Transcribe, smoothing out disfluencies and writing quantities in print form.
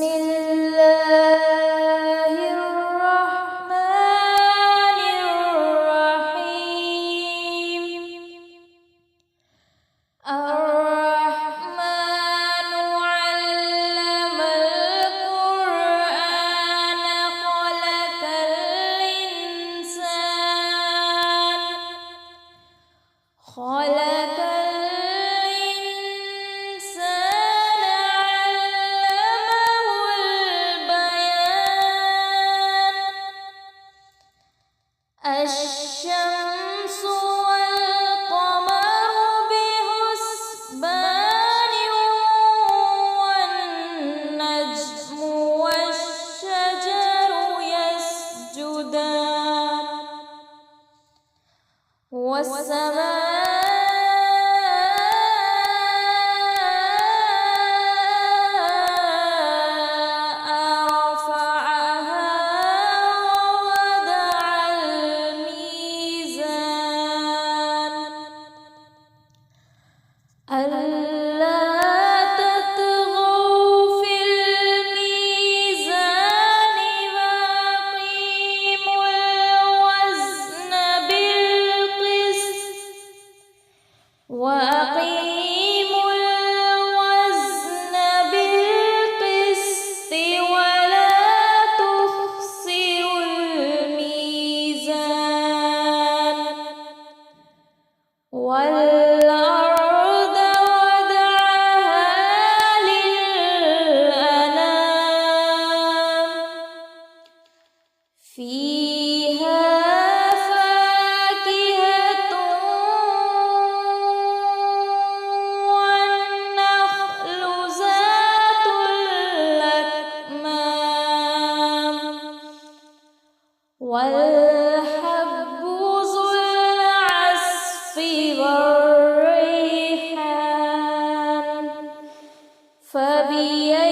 الله الرحمن الرحيم. الرحمن علم القرآن خلق الإنسان الشمس والقمر بحسبان والنجم والشجر يسجدان والسماء ألا تطغوا في الميزان وأقيموا الوزن بالقسط ولا تخسروا الميزان والأرض وضعها للأنام فيها فاكهة والنخل ذات الأكمام والحب ذو العصف والريحان فبأي